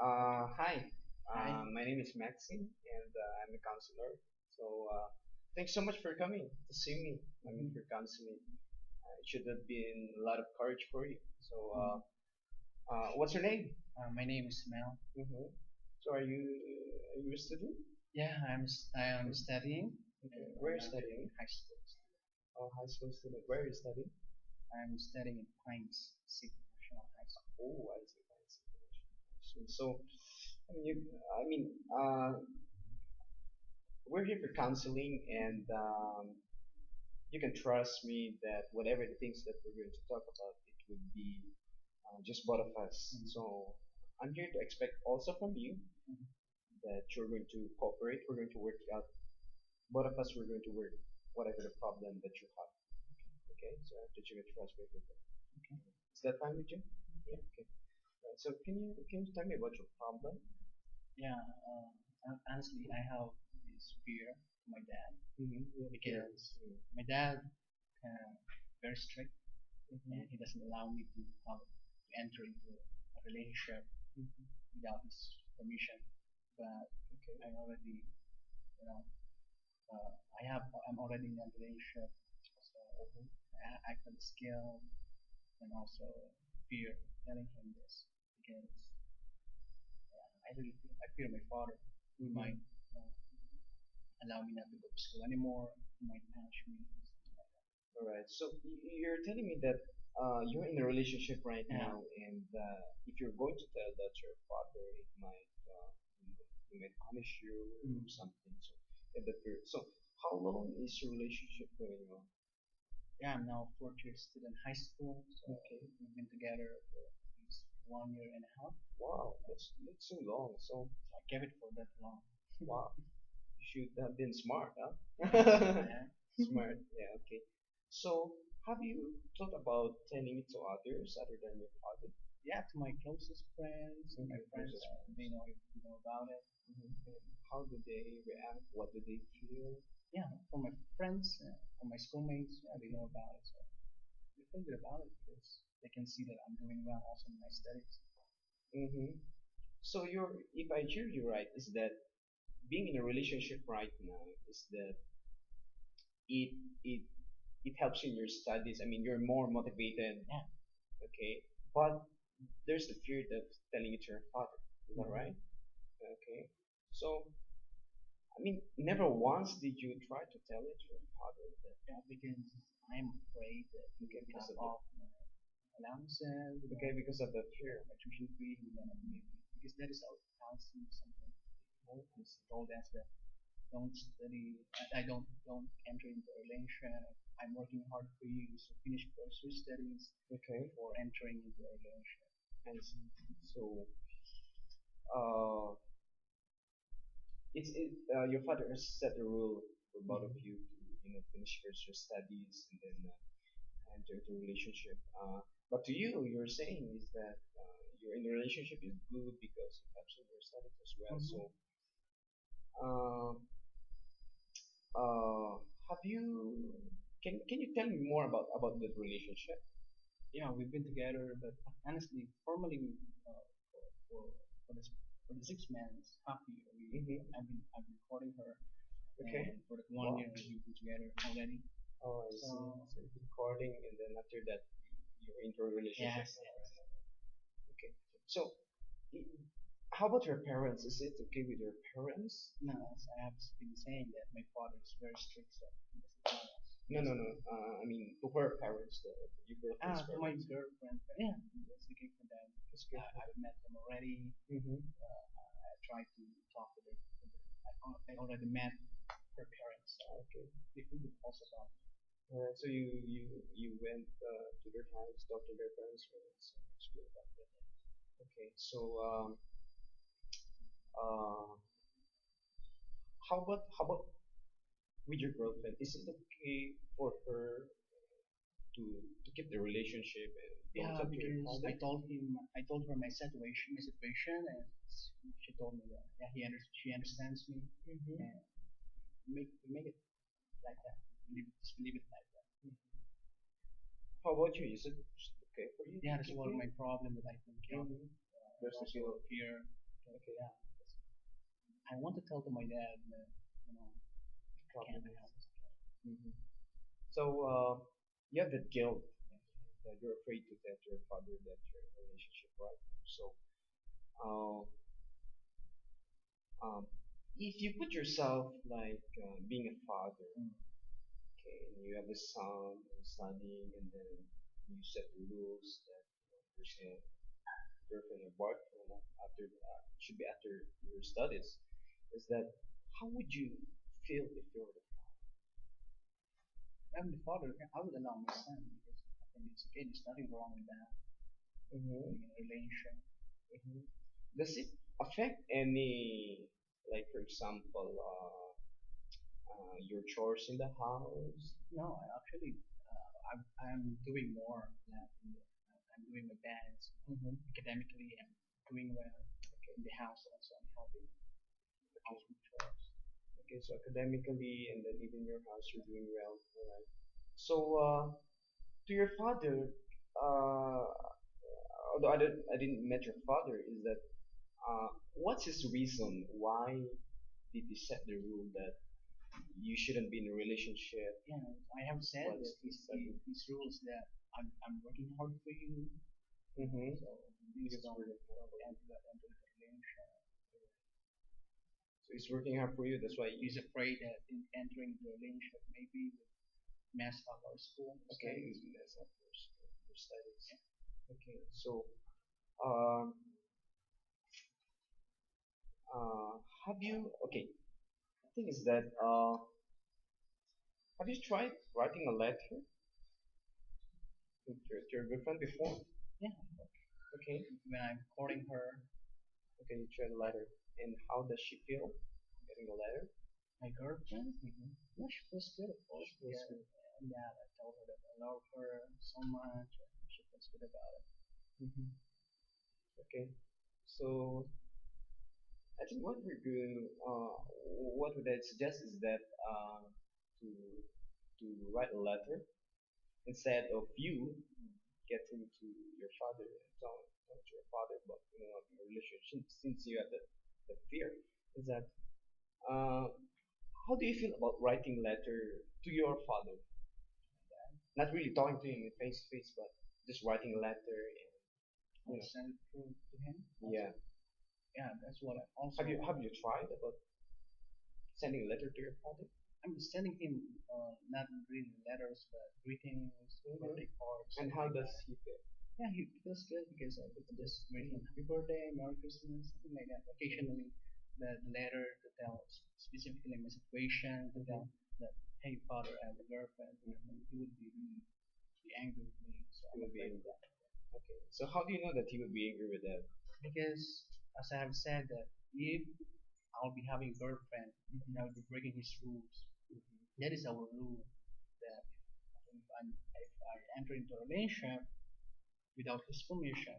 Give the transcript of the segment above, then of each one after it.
Hi, Hi. my name is Maxim, and I'm a counselor. So, thanks so much for coming to see me. I mean, Mhm. for counseling. It should have been a lot of courage for you. So, Mhm. what's your name? My name is Mel. Mm-hmm. So, are you a student? Yeah, I am Okay. studying. Okay. Where are you I'm studying? in high school. Oh, high school student. Where are you studying? I'm studying in Pines City National High School. Oh, I see. I see. So, I mean, I mean, uh, we're here for counseling, and you can trust me that whatever the things that we're going to talk about, it would be just both of us. Mhm. So I'm here to expect also from you Mhm. that you're going to cooperate. We're going to work out. Both of us, we're going to work whatever the problem that you have. Okay, so I have that you can trust me with that. Okay. Is that fine with you? Yeah. Okay. Right. So can you tell me about your problem? Yeah. Honestly, I have this fear to my dad Mm-hmm. Here. because my dad very strict Mm-hmm. and he doesn't allow me to enter into a relationship Mm-hmm. without his permission. But Okay. I already, you know, I'm already in a relationship, so Uh-huh. I can skill and also fear telling him this because I fear my father. He Mm-hmm. might allow me not to go to school anymore. He might punish me. Something like All right. So you're telling me that you're in a relationship right that. now, and if you're going to tell that your father, it might he might punish you or Mm. something. So in that period. So how long is your relationship going on? Yeah, I'm now fourth year student in high school, so Okay. we've been together for at least 1 year and a half. Wow, that's so long. So So I kept it for that long. wow, you should have been smart, huh? Yeah. Smart. Yeah. Okay. So have you thought about telling it to others other than your father? Yeah, to my closest friends, to my Okay. friends, Closest they friends. know if you know about it. Mhm. How do they react? What do they feel? Yeah, from my friends, from my schoolmates, yeah, they know about it. So they feel good about it because they can see that I'm doing well also in my studies. Mm-hmm. So if I hear you right, is that being in a relationship right now is that it it it helps you in your studies. I mean, you're more motivated, Yeah. okay? But there's the fear of telling it to your father. Is that Hmm. right? Okay. So, I mean, never once did you try to tell it to your father that Yeah, because I'm afraid that he okay will because cut of the off my allowances, okay because of the fear. my tuition fee, maybe because that is our policy, something. He's told us that don't study. I don't enter into a relationship. I'm working hard for you, so finish first your studies Okay. before entering into a relationship. And so, uh, your father has set a rule for both of Mhm. you to finish first your studies and then enter into a relationship. But to you, you're saying is that you're in a relationship is good because it helps in your studies as well. So, Mhm. uh, uh, have you? Can you tell me more about that relationship? Yeah, we've been together, but honestly, formally, for for for this for the 6 months, happy. Mm-hmm. I've been courting her, Okay. and for that one Wow. year we've been together already. Oh, I see. So So you're recording, and then after that, you're into a relationship yes, now, yes. right? Okay. So, i- how about your parents? Is it okay with your parents? No, as I have been saying that my father is very strict, so he doesn't allow us. He No, no, doesn't. no. I mean, to her parents, your girlfriend's To my parents. girlfriend, yeah, it's okay for them. That's good for I've them. met them already. Mm-hmm. I tried to talk to their. I already met her parents, so Okay. they feel good also about me. So you went to their house, talked to their parents, right? So it's good about that. Okay. So uh, how about with your girlfriend? Is it okay for her to keep the relationship and don't Yeah, talk to your because father? I told her my situation, and she told me that yeah, she understands me, Mm-hmm. and make it like that. Leave it like that. How about you? Is it okay for you to Yeah, that's keep one of it? my problem that I think Mm-hmm. and There's a also guilt. fear. Okay. Yeah, I want to tell to my dad that you know I Problem can't is. help this. Hmm. So you have that guilt that you're afraid to tell your father that you're in a relationship right now. So uh, um, if you put yourself like being a father, Mm. okay, and you have a son and studying, and then you set the rules that there's a girlfriend or boyfriend after should be after your studies. Is that how would you feel if you're the I'm the father. I would allow my son because I think it's okay. There's nothing wrong with that. mm-hmm. Being in a relation. Hmm. Does it affect any, like for example, your chores in the house? No, I actually, I'm doing more than I'm doing my best Mm-hmm. academically and doing well in the house also. I'm helping the Okay. household chores. Okay, so academically and then even your house, you're doing well. All right. So, to your father, uh, although I didn't met your father, is that what's his reason? Why did he set the rule that you shouldn't be in a relationship? Yeah, I have said What's that the study? these rules that I'm working hard for you, Mm-hmm. so please Because don't we're enter the relation. so he's working hard for you. That's why you He's afraid that in entering the relationship maybe will mess up our school okay. studies. That's of course your studies. Okay, so um, have you okay? The thing is that have you tried writing a letter to your girlfriend before? Yeah, Okay, when I'm courting her, okay, you tried a letter, and how does she feel getting a letter? my girlfriend, yeah, she feels good, of course. She feels Yeah, good. yeah, I told her that I love her so much. And she feels good about it. Hmm. Okay, so I think what would I suggest is that to write a letter instead of you getting to your father and tell to your father about your relationship since you have the fear is that uh, how do you feel about writing letter to your father? Not really talking to him face to face, but just writing a letter and I'll send it to him. yeah. Yeah, that's what I also. Have you tried about sending a letter to your father? I'm sending him not really letters, but greetings, Hmm. birthday cards, And something how like does that. he feel? Yeah, he feels good because I could just greet him happy birthday, Merry Christmas, something like that. Occasionally, the letter to tell specifically my situation, to tell that, hey, father, I have a girlfriend, and he would be angry with me, so He I'm will be afraid of angry. that. Okay. So how do you know that he would be angry with that? Because, as I have said, that if I'll be having a girlfriend, and I'll be breaking his rules, that is our rule, that if I enter into a relationship without his permission,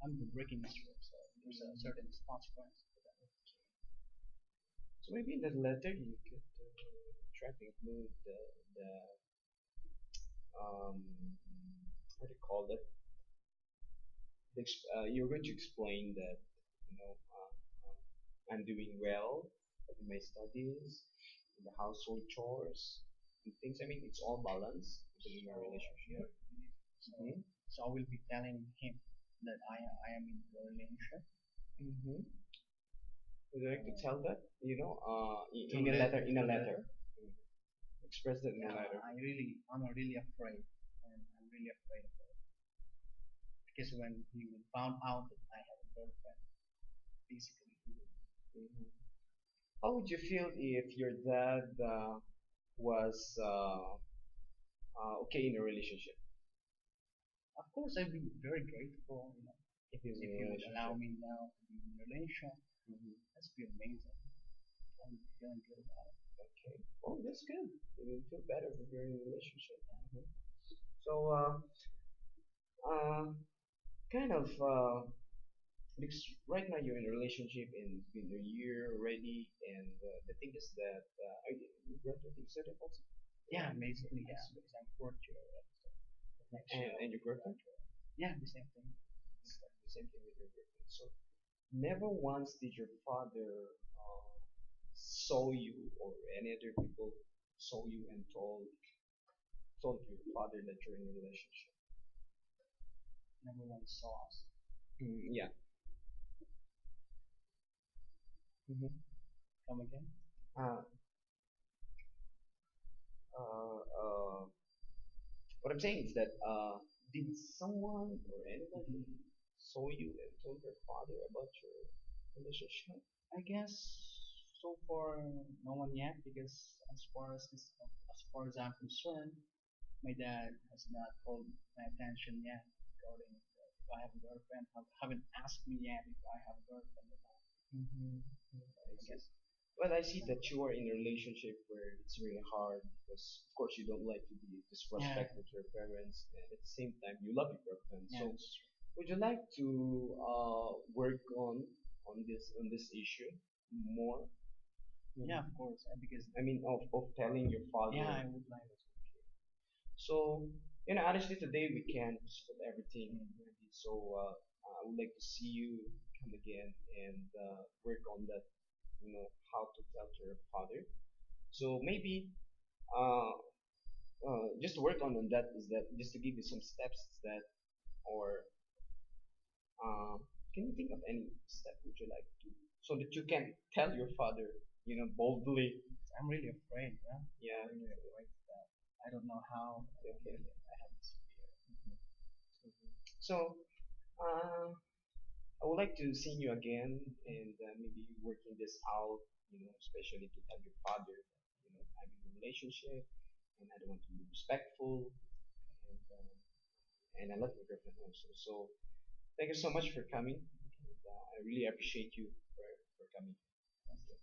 I'm breaking his rules. So there's a certain consequence for that. So maybe in that letter you could try to include the what do you call it? You're going to explain that you know I'm doing well in my studies, in the household chores, and things. I mean, it's all balance within So, your relationship. so, Mm-hmm. so I will be telling him that I am in a relationship. Mm-hmm. Would you like to tell that? In Through a letter. letter, In a through letter. letter. Mm. Express that in a Yeah, letter. I'm really afraid, and I'm really afraid of it because when he will found out that I have a girlfriend, basically he will. Mm-hmm. How would you feel if your dad was okay in a relationship? Of course, I'd be very grateful, If he's in if a he would allow relationship. me now to be in a relationship. Mm-hmm. That's be amazing. I would be feeling good about it. Okay. Oh, that's good. You will feel better if you're in a relationship. Mhm. So, uh, kind of, because right now you're in a relationship and it's been a year already, and the thing is that you graduating certain also. Yeah, basically, yeah, because I'm fourth year. So next year, And your girlfriend? yeah, the same thing. same thing with your girlfriend. So never once did your father saw you or any other people saw you and told your father that you're in a relationship. Number one sauce. Yeah. hmm Come again? Uh, uh, uh, what I'm saying is that did someone or anybody Hmm. saw you and told your father about your relationship? I guess so far no one yet because as far as I'm concerned, my dad has not called my attention yet regarding if I have a girlfriend. Haven't asked me yet if I have a girlfriend or not. Mm-hmm. I I see. guess. Well, I see that you are in a relationship where it's really hard because, of course, you don't like to be Yeah. disrespectful to your parents, and at the same time, you love your girlfriend. Yeah. So, would you like to work on this issue more? Yeah, of course. Because I mean, of telling your yeah, father. I would like to. So, honestly, today we can't solve everything. Mm. Maybe. So, I would like to see you come again and work on that. How to tell to your father. So maybe uh, just to work on that is that just to give you some steps is that or can you think of any step would you like to so that you can tell your father boldly. I'm really afraid. Yeah. Yeah. I'm really afraid that I don't know how. Okay. I have this fear. Mhm. So uh, I would like to see you again and maybe working this out, especially to tell your father that I'm in a relationship and I don't want to be respectful and I love my girlfriend also. So thank you so much for coming. And, I really appreciate you for coming. Thank you.